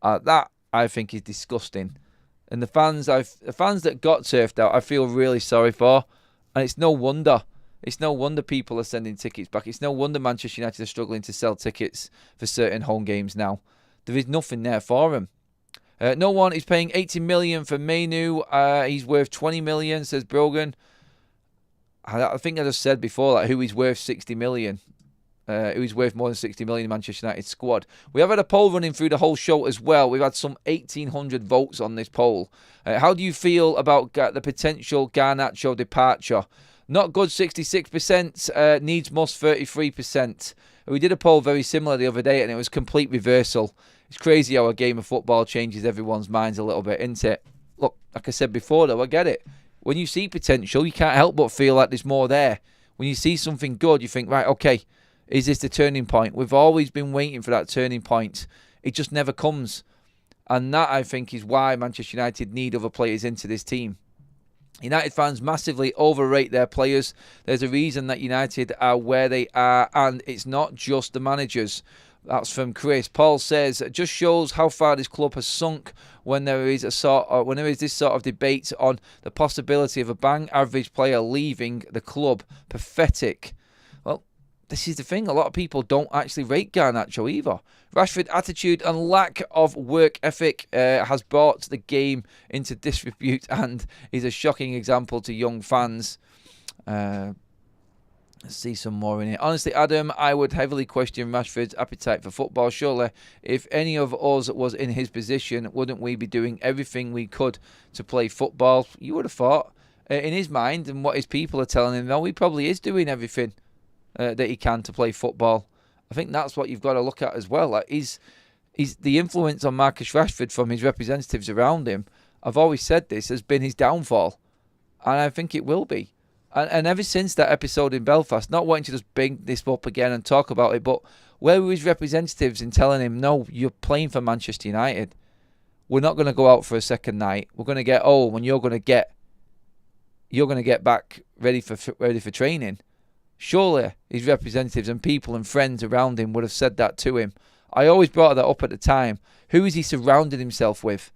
that I think is disgusting. And the fans that got turfed out, I feel really sorry for. And it's no wonder. It's no wonder people are sending tickets back. It's no wonder Manchester United are struggling to sell tickets for certain home games now. There is nothing there for them. No one is paying 80 million for Mainu. He's worth 20 million, says Brogan. I think I just said before that who is worth 60 million. Who is worth more than 60 million in Manchester United squad. We have had a poll running through the whole show as well. We've had some 1,800 votes on this poll. How do you feel about the potential Garnacho departure? Not good, 66%. Needs must, 33%. We did a poll very similar the other day, and it was complete reversal. It's crazy how a game of football changes everyone's minds a little bit, isn't it? Look, like I said before, though, I get it. When you see potential, you can't help but feel like there's more there. When you see something good, you think, right, okay, is this the turning point? We've always been waiting for that turning point. It just never comes. And that, I think, is why Manchester United need other players into this team. United fans massively overrate their players. There's a reason that United are where they are, and it's not just the managers. That's from Chris. Paul says, it just shows how far this club has sunk when there is this sort of debate on the possibility of a bang average player leaving the club. Pathetic. Well, this is the thing. A lot of people don't actually rate Garnacho either. Rashford's attitude and lack of work ethic has brought the game into disrepute and is a shocking example to young fans. Let's see some more in it. Honestly, Adam, I would heavily question Rashford's appetite for football. Surely, if any of us was in his position, wouldn't we be doing everything we could to play football? You would have thought. In his mind and what his people are telling him, no, he probably is doing everything that he can to play football. I think that's what you've got to look at as well. Like, he's the influence on Marcus Rashford from his representatives around him, I've always said this, has been his downfall. And I think it will be. And ever since that episode in Belfast, not wanting to just bring this up again and talk about it, but where were his representatives in telling him, no, you're playing for Manchester United. We're not going to go out for a second night. We're going to get home and you're going to get back ready for training. Surely his representatives and people and friends around him would have said that to him. I always brought that up at the time. Who is he surrounding himself with?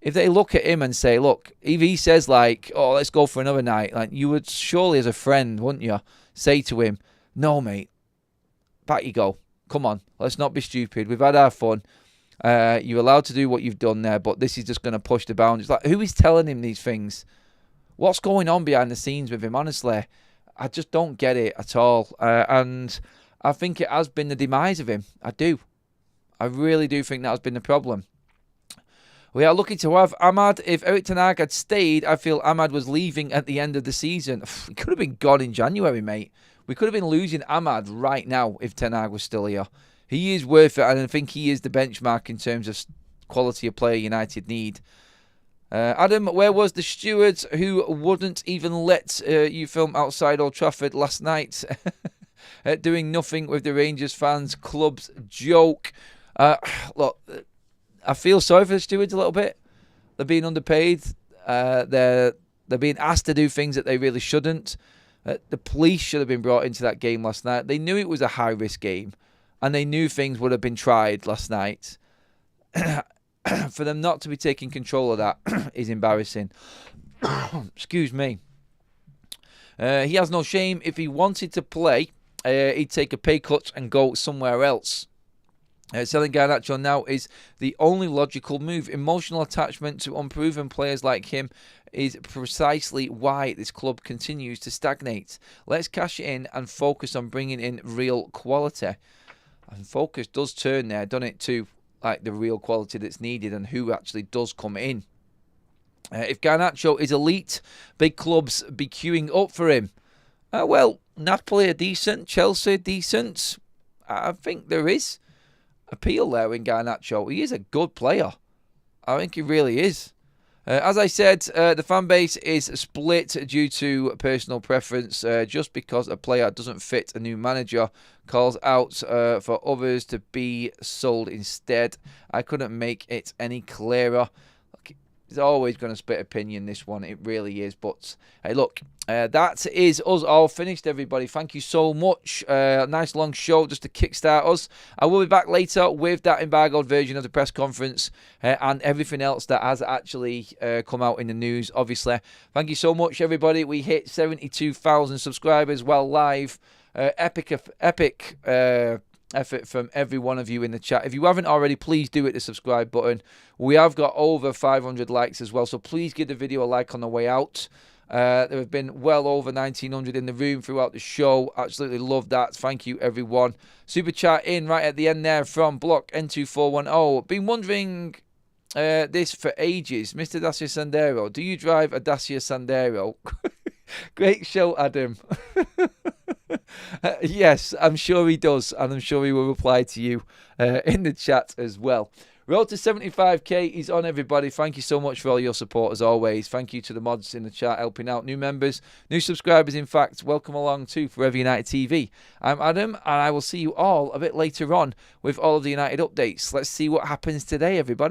If they look at him and say, look, if he says like, oh, let's go for another night, like you would surely as a friend, wouldn't you, say to him, no, mate, back you go. Come on, let's not be stupid. We've had our fun. You're allowed to do what you've done there, but this is just going to push the boundaries. Like, who is telling him these things? What's going on behind the scenes with him? Honestly, I just don't get it at all. And I think it has been the demise of him. I do. I really do think that has been the problem. We are lucky to have Ahmad. If Erik ten Hag had stayed, I feel Ahmad was leaving at the end of the season. He could have been gone in January, mate. We could have been losing Ahmad right now if ten Hag was still here. He is worth it, and I think he is the benchmark in terms of quality of player United need. Adam, where was the stewards who wouldn't even let you film outside Old Trafford last night? Doing nothing with the Rangers fans' club's joke. Look, I feel sorry for the stewards a little bit. They're being underpaid. They're being asked to do things that they really shouldn't. The police should have been brought into that game last night. They knew it was a high-risk game, and they knew things would have been tried last night. For them not to be taking control of that is embarrassing. Excuse me. He has no shame. If he wanted to play, he'd take a pay cut and go somewhere else. Selling Garnacho now is the only logical move. Emotional attachment to unproven players like him is precisely why this club continues to stagnate. Let's cash it in and focus on bringing in real quality. And focus does turn there, doesn't it, to like the real quality that's needed and who actually does come in. If Garnacho is elite, big clubs be queuing up for him. Well, Napoli are decent, Chelsea decent. I think there is appeal there in Garnacho. He is a good player. I think he really is. As I said, the fan base is split due to personal preference. Just because a player doesn't fit a new manager calls out for others to be sold instead. I couldn't make it any clearer. It's always going to split opinion, this one. It really is. But, hey, look, that is us all finished, everybody. Thank you so much. Nice long show just to kickstart us. I will be back later with that embargoed version of the press conference and everything else that has actually come out in the news, obviously. Thank you so much, everybody. We hit 72,000 subscribers while live. Epic effort from every one of you in the chat. If you haven't already, please do hit the subscribe button. We have got over 500 likes as well, so please give the video a like on the way out. There have been well over 1,900 in the room throughout the show. Absolutely love that. Thank you, everyone. Super chat in right at the end there from Block N2410. Been wondering this for ages. Mr. Dacia Sandero, do you drive a Dacia Sandero? Great show, Adam. Yes, I'm sure he does, and I'm sure he will reply to you in the chat as well. Road to 75k is on, everybody. Thank you so much for all your support, as always. Thank you to the mods in the chat helping out. New members, new subscribers, in fact. Welcome along to Forever United TV. I'm Adam, and I will see you all a bit later on with all of the United updates. Let's see what happens today, everybody.